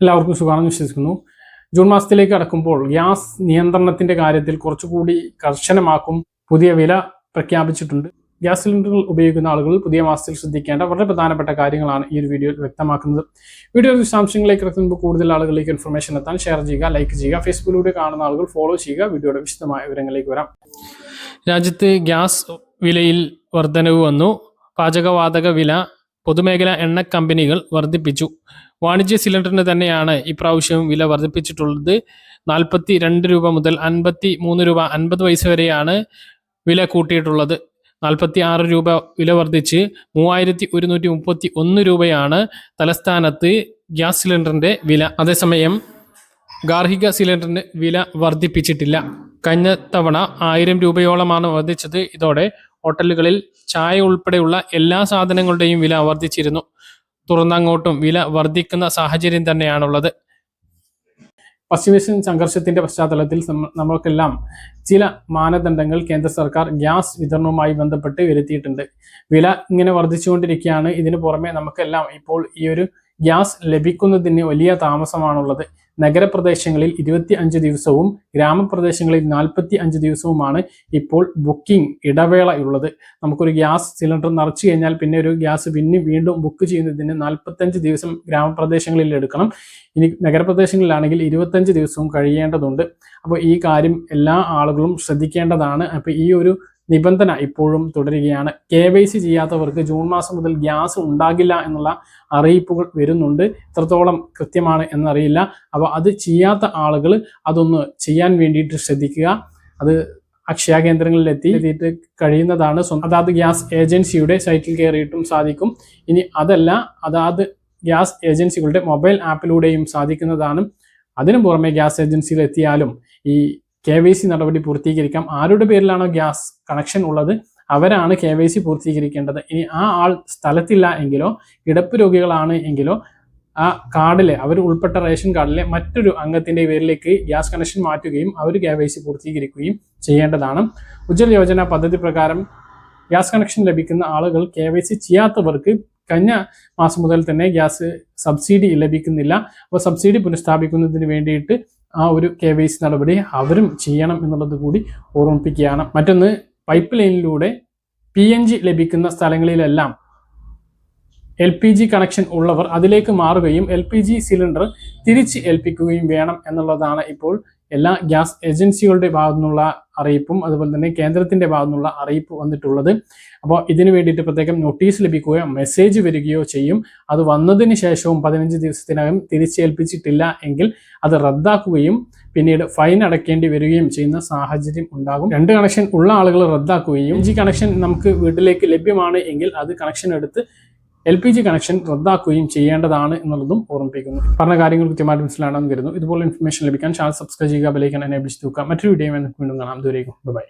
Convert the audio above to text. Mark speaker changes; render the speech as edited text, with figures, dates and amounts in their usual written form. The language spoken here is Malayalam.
Speaker 1: എല്ലാവർക്കും സുഖമാണെന്ന് വിശ്വസിക്കുന്നു. ജൂൺ മാസത്തിലേക്ക് കടക്കുമ്പോൾ ഗ്യാസ് നിയന്ത്രണത്തിന്റെ കാര്യത്തിൽ കുറച്ചുകൂടി കർശനമാക്കും. പുതിയ വില പ്രഖ്യാപിച്ചിട്ടുണ്ട്. ഗ്യാസ് സിലിണ്ടറുകൾ ഉപയോഗിക്കുന്ന ആളുകൾ പുതിയ മാസത്തിൽ ശ്രദ്ധിക്കേണ്ട വളരെ പ്രധാനപ്പെട്ട കാര്യങ്ങളാണ് ഈ ഒരു വീഡിയോയിൽ വ്യക്തമാക്കുന്നത്. വീഡിയോ വിശദാംശങ്ങളിലേക്ക് കിടക്കുമ്പോൾ കൂടുതൽ ആളുകളിലേക്ക് ഇൻഫർമേഷൻ എത്താൻ ഷെയർ ചെയ്യുക, ലൈക്ക് ചെയ്യുക. ഫേസ്ബുക്കിലൂടെ കാണുന്ന ആളുകൾ ഫോളോ ചെയ്യുക. വീഡിയോയുടെ വിശദമായ വിവരങ്ങളിലേക്ക് വരാം. രാജ്യത്ത് ഗ്യാസ് വിലയിൽ വർധനവ് വന്നു. പാചകവാതക വില പൊതുമേഖലാ എണ്ണ കമ്പനികൾ വർദ്ധിപ്പിച്ചു. വാണിജ്യ സിലിണ്ടറിന് തന്നെയാണ് ഇപ്രാവശ്യം വില വർദ്ധിപ്പിച്ചിട്ടുള്ളത്. 42 രൂപ മുതൽ 53 രൂപ 50 പൈസ വരെയാണ് വില കൂട്ടിയിട്ടുള്ളത്. 46 രൂപ വില വർദ്ധിച്ച് 3131 രൂപയാണ് തലസ്ഥാനത്ത് ഗ്യാസ് സിലിണ്ടറിന്റെ വില. അതേസമയം ഗാർഹിക സിലിണ്ടറിന് വില വർദ്ധിപ്പിച്ചിട്ടില്ല. കഴിഞ്ഞ തവണ 1000 രൂപയോളമാണ് വർദ്ധിച്ചത്. ഇതോടെ ഹോട്ടലുകളിൽ ചായ ഉൾപ്പെടെയുള്ള എല്ലാ സാധനങ്ങളുടെയും വില വർദ്ധിച്ചിരുന്നു. തുറന്നങ്ങോട്ടും വില വർദ്ധിക്കുന്ന സാഹചര്യം തന്നെയാണുള്ളത്. പശ്ചിമേഷ്യൻ സംഘർഷത്തിന്റെ പശ്ചാത്തലത്തിൽ നമ്മൾക്കെല്ലാം ചില മാനദണ്ഡങ്ങൾ കേന്ദ്ര സർക്കാർ ഗ്യാസ് വിതരണവുമായി ബന്ധപ്പെട്ട് വരുത്തിയിട്ടുണ്ട്. വില ഇങ്ങനെ വർദ്ധിച്ചുകൊണ്ടിരിക്കുകയാണ്. ഇതിനു പുറമെ നമുക്കെല്ലാം ഇപ്പോൾ ഈ ഒരു ഗ്യാസ് ലഭിക്കുന്നതിന് വലിയ താമസമാണുള്ളത്. നഗരപ്രദേശങ്ങളിൽ 25 ദിവസവും ഗ്രാമപ്രദേശങ്ങളിൽ 45 ദിവസവുമാണ് ഇപ്പോൾ ബുക്കിംഗ് ഇടവേളയുള്ളത്. നമുക്കൊരു ഗ്യാസ് സിലിണ്ടർ നിറച്ചു കഴിഞ്ഞാൽ പിന്നെ ഒരു ഗ്യാസ് വീണ്ടും ബുക്ക് ചെയ്യുന്നതിന് 45 ദിവസം ഗ്രാമപ്രദേശങ്ങളിൽ എടുക്കണം. ഇനി നഗരപ്രദേശങ്ങളിലാണെങ്കിൽ 25 ദിവസവും കഴിയേണ്ടതുണ്ട്. അപ്പോൾ ഈ കാര്യം എല്ലാ ആളുകളും ശ്രദ്ധിക്കേണ്ടതാണ്. അപ്പോൾ ഈ ഒരു നിബന്ധന ഇപ്പോഴും തുടരുകയാണ്. KYC ചെയ്യാത്തവർക്ക് ജൂൺ മാസം മുതൽ ഗ്യാസ് ഉണ്ടാകില്ല എന്നുള്ള അറിയിപ്പുകൾ വരുന്നുണ്ട്. എത്രത്തോളം കൃത്യമാണ് എന്നറിയില്ല. അപ്പോൾ അത് ചെയ്യാത്ത ആളുകൾ അതൊന്ന് ചെയ്യാൻ വേണ്ടിയിട്ട് ശ്രദ്ധിക്കുക. അത് അക്ഷയ കേന്ദ്രങ്ങളിൽ എത്തിയിട്ട് കഴിയുന്നതാണ്. അതാത് ഗ്യാസ് ഏജൻസിയുടെ സൈറ്റിൽ കയറിയിട്ടും സാധിക്കും. ഇനി അതല്ല, അതാത് ഗ്യാസ് ഏജൻസികളുടെ മൊബൈൽ ആപ്പിലൂടെയും സാധിക്കുന്നതാണ്. അതിനു പുറമെ ഗ്യാസ് ഏജൻസിയിൽ എത്തിയാലും ഈ KYC നടപടി പൂർത്തീകരിക്കാം. ആരുടെ പേരിലാണോ ഗ്യാസ് കണക്ഷൻ ഉള്ളത് അവരാണ് KYC പൂർത്തീകരിക്കേണ്ടത്. ഇനി ആ ആൾ സ്ഥലത്തില്ല എങ്കിലോ കിടപ്പ് രോഗികളാണ് എങ്കിലോ ആ കാർഡിലെ അവർ ഉൾപ്പെട്ട റേഷൻ കാർഡിലെ മറ്റൊരു അംഗത്തിന്റെ പേരിലേക്ക് ഗ്യാസ് കണക്ഷൻ മാറ്റുകയും അവർ KYC പൂർത്തീകരിക്കുകയും ചെയ്യേണ്ടതാണ്. ഉജ്ജ്വല യോജന പദ്ധതി പ്രകാരം ഗ്യാസ് കണക്ഷൻ ലഭിക്കുന്ന ആളുകൾ KYC ചെയ്യാത്തവർക്ക് കഴിഞ്ഞ മാസം മുതൽ തന്നെ ഗ്യാസ് സബ്സിഡി ലഭിക്കുന്നില്ല. അപ്പോൾ സബ്സിഡി പുനഃസ്ഥാപിക്കുന്നതിന് വേണ്ടിയിട്ട് ആ ഒരു KYC നടപടി അവരും ചെയ്യണം എന്നുള്ളത് കൂടി ഓർമ്മിപ്പിക്കുകയാണ്. മറ്റൊന്ന്, പൈപ്പ് ലൈനിലൂടെ PNG ലഭിക്കുന്ന സ്ഥലങ്ങളിലെല്ലാം LPG കണക്ഷൻ ഉള്ളവർ അതിലേക്ക് മാറുകയും LPG സിലിണ്ടർ തിരിച്ച് ഏൽപ്പിക്കുകയും വേണം എന്നുള്ളതാണ് ഇപ്പോൾ എല്ലാ ഗ്യാസ് ഏജൻസികളുടെ ഭാഗത്തു നിന്നുള്ള അറിയിപ്പും അതുപോലെ തന്നെ കേന്ദ്രത്തിന്റെ ഭാഗത്തു നിന്നുള്ള അറിയിപ്പ് വന്നിട്ടുള്ളത്. അപ്പോൾ ഇതിനു വേണ്ടിയിട്ട് പ്രത്യേകം നോട്ടീസ് ലഭിക്കുകയോ മെസ്സേജ് വരികയോ ചെയ്യും. അത് വന്നതിന് ശേഷവും 15 ദിവസത്തിനകം തിരിച്ചേൽപ്പിച്ചിട്ടില്ല എങ്കിൽ അത് റദ്ദാക്കുകയും പിന്നീട് ഫൈൻ അടയ്ക്കേണ്ടി വരികയും ചെയ്യുന്ന സാഹചര്യം ഉണ്ടാകും. 2 കണക്ഷൻ ഉള്ള ആളുകൾ റദ്ദാക്കുകയും LPG കണക്ഷൻ നമുക്ക് വീട്ടിലേക്ക് ലഭ്യമാണ് എങ്കിൽ അത് കണക്ഷൻ എടുത്ത് LPG കണക്ഷൻ റദ്ദാക്കുകയും ചെയ്യേണ്ടതാണ് എന്നുള്ളതും ഓർമ്മിപ്പിക്കുന്നു. പറഞ്ഞ കാര്യങ്ങൾ കൃത്യമായിട്ട് മനസ്സിലാണെന്ന് കരുതുന്നു. ഇതുപോലെ ഇൻഫർമേഷൻ ലഭിക്കാൻ ചാനൽ സബ്സ്ക്രൈബ് ചെയ്യുക, ബെൽ ഐക്കൺ എനേബിൾ ചെയ്ത് വെക്കുക. മറ്റൊരു വീഡിയോ വീണ്ടും കാണാം. ദൂരേക്കും ബൈ.